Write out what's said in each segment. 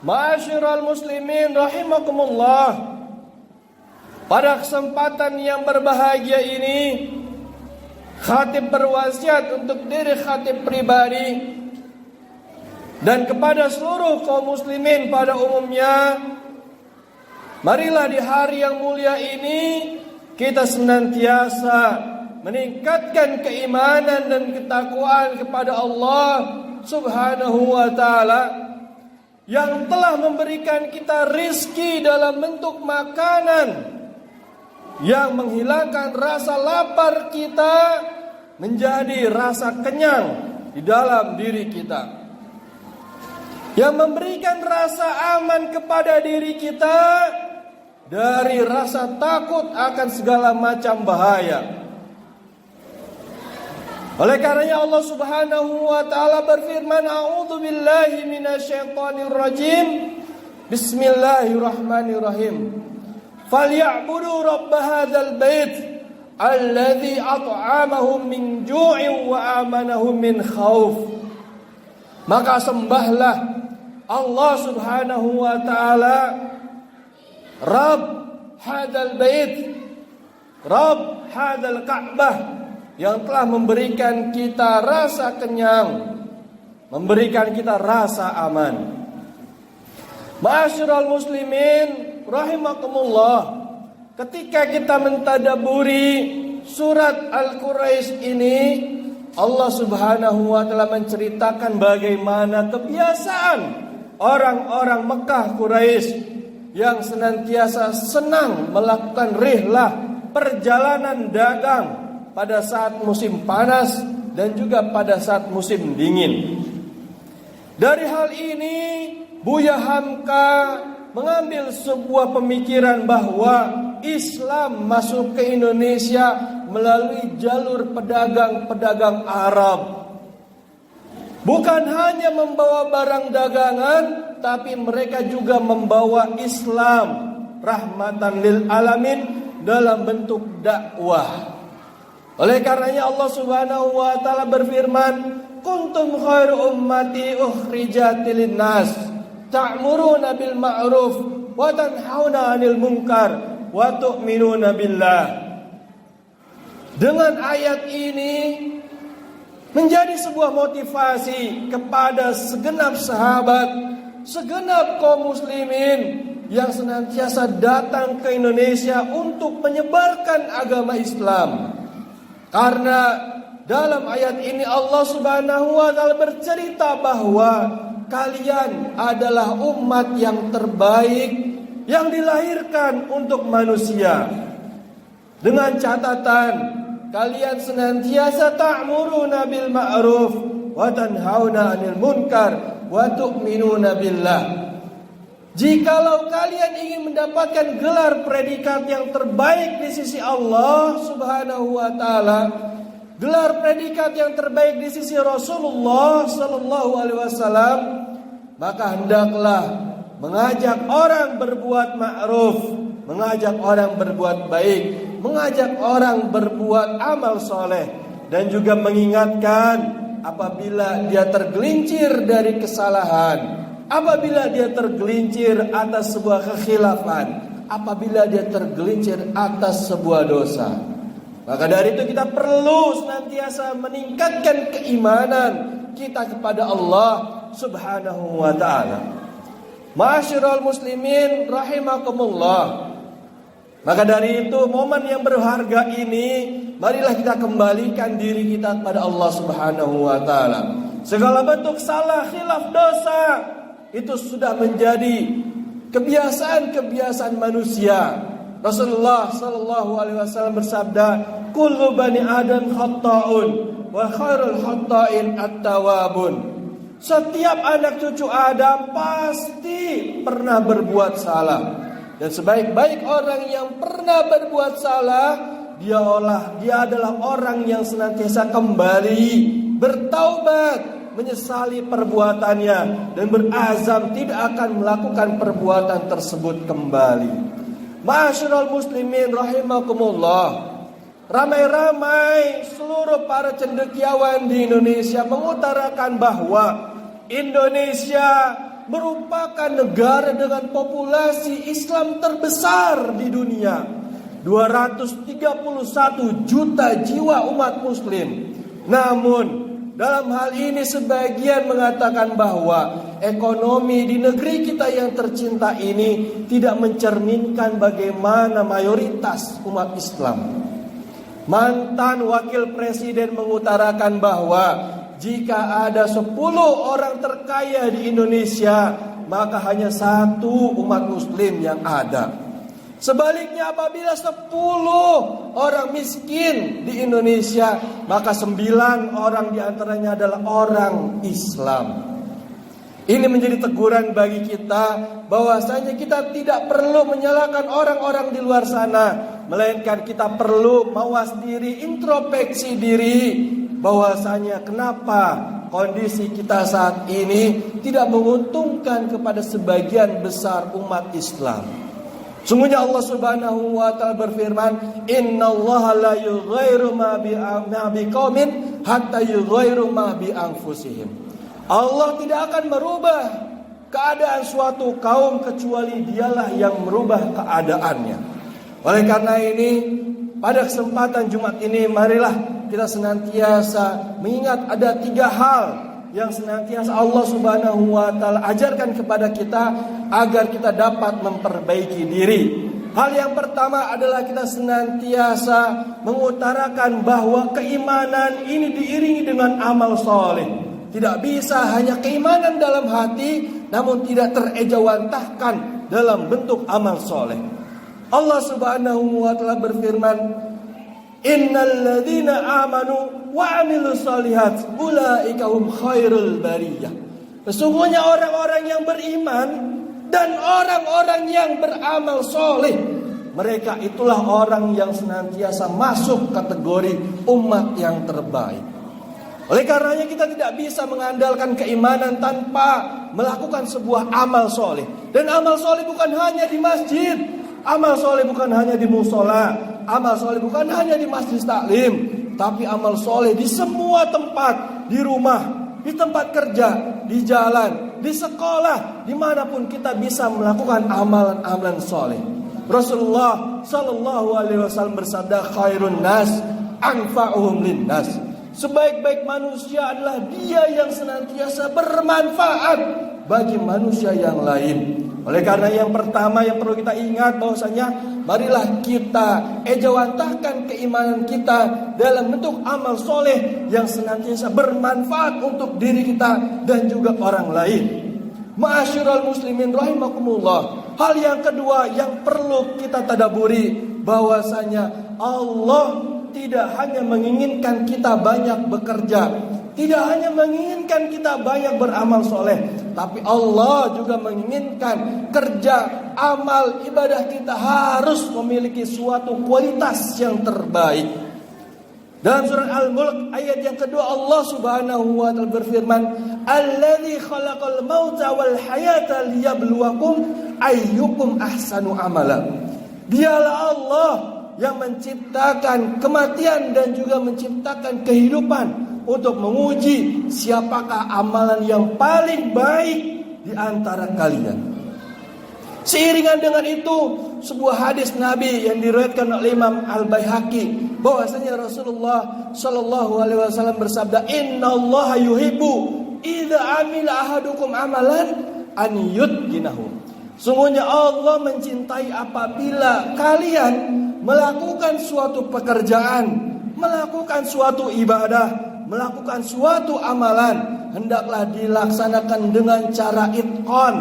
Ma'asyiral muslimin rahimakumullah. Pada kesempatan yang berbahagia ini, khatib berwasiat untuk diri khatib pribadi dan kepada seluruh kaum muslimin pada umumnya. Marilah di hari yang mulia ini kita senantiasa meningkatkan keimanan dan ketakwaan kepada Allah Subhanahu wa taala yang telah memberikan kita rizki dalam bentuk makanan yang menghilangkan rasa lapar kita menjadi rasa kenyang di dalam diri kita, yang memberikan rasa aman kepada diri kita dari rasa takut akan segala macam bahaya. Oleh karenanya Allah Subhanahu wa taala berfirman, a'udzu billahi minasyaitonir rajim. Bismillahirrahmanirrahim. Falyabudu rabb hadzal bait alladzi at'amahum min ju'in wa amanahum min khauf. Maka sembahlah Allah Subhanahu wa taala, Rabb hadzal bait, Rabb hadzal Ka'bah, yang telah memberikan kita rasa kenyang, memberikan kita rasa aman. Ma'asyiral muslimin rahimakumullah, ketika kita mentadaburi surat Al-Quraisy ini, Allah Subhanahu wa taala menceritakan bagaimana kebiasaan orang-orang Mekah Quraisy yang senantiasa senang melakukan rihlah, perjalanan dagang pada saat musim panas dan juga pada saat musim dingin. Dari hal ini Buya Hamka mengambil sebuah pemikiran bahwa Islam masuk ke Indonesia melalui jalur pedagang-pedagang Arab. Bukan hanya membawa barang dagangan, tapi mereka juga membawa Islam rahmatan lil alamin dalam bentuk dakwah. Oleh karenanya Allah Subhanahu wa taala berfirman, kuntum khairu ummati ukhrijat lin-nas ta'muruna bil ma'ruf wa tanhauna 'anil munkar wa tu'minuna billah. Dengan ayat ini menjadi sebuah motivasi kepada segenap sahabat, segenap kaum muslimin yang senantiasa datang ke Indonesia untuk menyebarkan agama Islam. Karena dalam ayat ini Allah Subhanahu wa taala bercerita bahwa kalian adalah umat yang terbaik yang dilahirkan untuk manusia. Dengan catatan kalian senantiasa ta'muruna bil ma'ruf wa tanhauna 'anil munkar wa tu'minuna billah. Jikalau kalian ingin mendapatkan gelar predikat yang terbaik di sisi Allah Subhanahu wa taala, gelar predikat yang terbaik di sisi Rasulullah sallallahu alaihi wasallam, maka hendaklah mengajak orang berbuat ma'ruf, mengajak orang berbuat baik, mengajak orang berbuat amal soleh, dan juga mengingatkan apabila dia tergelincir dari kesalahan, apabila dia tergelincir atas sebuah kekhilafan, apabila dia tergelincir atas sebuah dosa. Maka dari itu kita perlu senantiasa meningkatkan keimanan kita kepada Allah Subhanahu wa taala. Ma'asyiral muslimin rahimakumullah. Maka dari itu momen yang berharga ini, marilah kita kembalikan diri kita kepada Allah Subhanahu wa taala. Segala bentuk salah, khilaf, dosa itu sudah menjadi kebiasaan-kebiasaan manusia. Rasulullah sallallahu alaihi wasallam bersabda, "Kullu bani Adam khata'un wa khairul khata'in at-tawwabun." Setiap anak cucu Adam pasti pernah berbuat salah, dan sebaik-baik orang yang pernah berbuat salah, dia adalah orang yang senantiasa kembali bertaubat, menyesali perbuatannya, dan berazam tidak akan melakukan perbuatan tersebut kembali. Ma'asyiral muslimin rahimakumullah. Ramai-ramai seluruh para cendekiawan di Indonesia mengutarakan bahwa Indonesia merupakan negara dengan populasi Islam terbesar di dunia. 231 juta jiwa umat muslim. Namun dalam hal ini sebagian mengatakan bahwa ekonomi di negeri kita yang tercinta ini tidak mencerminkan bagaimana mayoritas umat Islam. Mantan wakil presiden mengutarakan bahwa jika ada 10 orang terkaya di Indonesia, maka hanya 1 umat muslim yang ada. Sebaliknya apabila 10 orang miskin di Indonesia, maka 9 orang diantaranya adalah orang Islam. Ini menjadi teguran bagi kita bahwasanya kita tidak perlu menyalahkan orang-orang di luar sana, melainkan kita perlu mawas diri, introspeksi diri bahwasanya kenapa kondisi kita saat ini tidak menguntungkan kepada sebagian besar umat Islam. Sungguhnya Allah Subhanahu wa taala berfirman, "Innallaha la yughayyiru ma biqaumin hatta yughayyiru ma bi anfusihim." Allah tidak akan merubah keadaan suatu kaum kecuali Dialah yang merubah keadaannya. Oleh karena ini, pada kesempatan Jumat ini marilah kita senantiasa mengingat ada 3 hal yang senantiasa Allah Subhanahu wa taala ajarkan kepada kita agar kita dapat memperbaiki diri. Hal yang pertama adalah kita senantiasa mengutarakan bahwa keimanan ini diiringi dengan amal soleh. Tidak bisa hanya keimanan dalam hati namun tidak terejawantahkan dalam bentuk amal soleh. Allah Subhanahu wa taala berfirman, "Innal ladzina amanu wa 'amilus shalihat ulaika hum khairul bariyah." Sesungguhnya orang-orang yang beriman dan orang-orang yang beramal soleh, mereka itulah orang yang senantiasa masuk kategori umat yang terbaik. Oleh karenanya kita tidak bisa mengandalkan keimanan tanpa melakukan sebuah amal soleh. Dan amal soleh bukan hanya di masjid, amal soleh bukan hanya di musola, amal soleh bukan hanya di masjid taklim, tapi amal soleh di semua tempat, di rumah, di tempat kerja, di jalan, di sekolah, dimanapun kita bisa melakukan amalan-amalan soleh. Rasulullah Sallallahu Alaihi Wasallam bersabda, "Khairun nas anfa'uhum linnas." Sebaik-baik manusia adalah dia yang senantiasa bermanfaat bagi manusia yang lain. Oleh karena yang pertama yang perlu kita ingat bahwasanya marilah kita ejawantahkan keimanan kita dalam bentuk amal soleh yang senantiasa bermanfaat untuk diri kita dan juga orang lain. Ma'asyiral muslimin rahimakumullah. Hal yang kedua yang perlu kita tadaburi bahwasanya Allah tidak hanya menginginkan kita banyak bekerja, tidak hanya menginginkan kita banyak beramal soleh, tapi Allah juga menginginkan kerja, amal, ibadah kita harus memiliki suatu kualitas yang terbaik. Dalam surat Al-Mulk ayat yang kedua Allah Subhanahu wa taala berfirman, "Alladzi khalaqal mauta wal hayata liyabluwakum ayyukum ahsanu amala." Dialah Allah yang menciptakan kematian dan juga menciptakan kehidupan untuk menguji siapakah amalan yang paling baik di antara kalian. Seiringan dengan itu, sebuah hadis Nabi yang diriwayatkan oleh Imam Al-Baihaqi bahwasanya Rasulullah Shallallahu Alaihi Wasallam bersabda, "Innallaha yuhibbu idza amila ahadukum amalan an yutqinahu." Sungguhnya Allah mencintai apabila kalian melakukan suatu pekerjaan, melakukan suatu ibadah, melakukan suatu amalan, hendaklah dilaksanakan dengan cara itqan,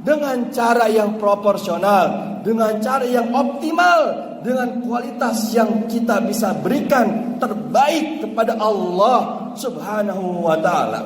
dengan cara yang proporsional, dengan cara yang optimal, dengan kualitas yang kita bisa berikan terbaik kepada Allah Subhanahu wa taala.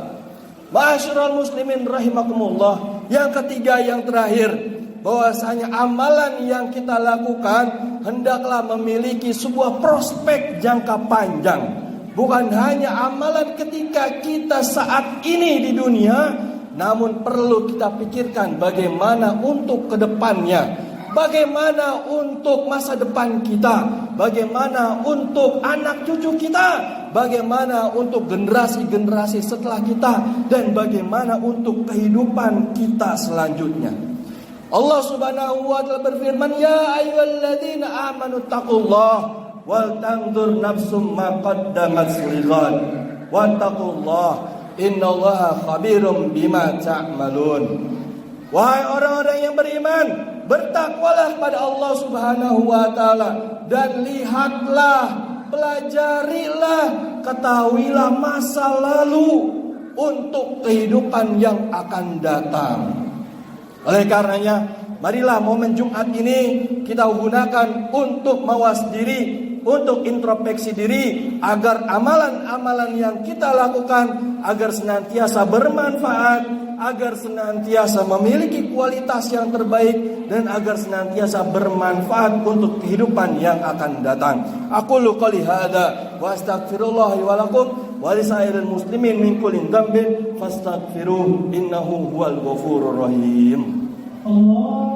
Ma'asyiral muslimin rahimakumullah. Yang ketiga yang terakhir, bahwasanya amalan yang kita lakukan hendaklah memiliki sebuah prospek jangka panjang. Bukan hanya amalan ketika kita saat ini di dunia, namun perlu kita pikirkan bagaimana untuk kedepannya, bagaimana untuk masa depan kita, bagaimana untuk anak cucu kita, bagaimana untuk generasi-generasi setelah kita, dan bagaimana untuk kehidupan kita selanjutnya. Allah Subhanahu wa taala berfirman, "Ya ayyuhalladzina amanu taqullah wal tanzur nafsum ma qaddamat lighad wattaqullah innallaha khabirum bima ta'malun." Wahai orang-orang yang beriman, bertakwalah pada Allah Subhanahu wa taala dan lihatlah, pelajarilah, ketahuilah masa lalu untuk kehidupan yang akan datang. Oleh karenanya, marilah momen Jumat ini kita gunakan untuk mawas diri, untuk introspeksi diri, agar amalan-amalan yang kita lakukan agar senantiasa bermanfaat, agar senantiasa memiliki kualitas yang terbaik, dan agar senantiasa bermanfaat untuk kehidupan yang akan datang. Aqulu qouli hadza wa astaghfirullah wa lakum wa lisairil muslimin min kulli dhanbin fastaghfiruhu innahu huwal ghafurur rahim. Allah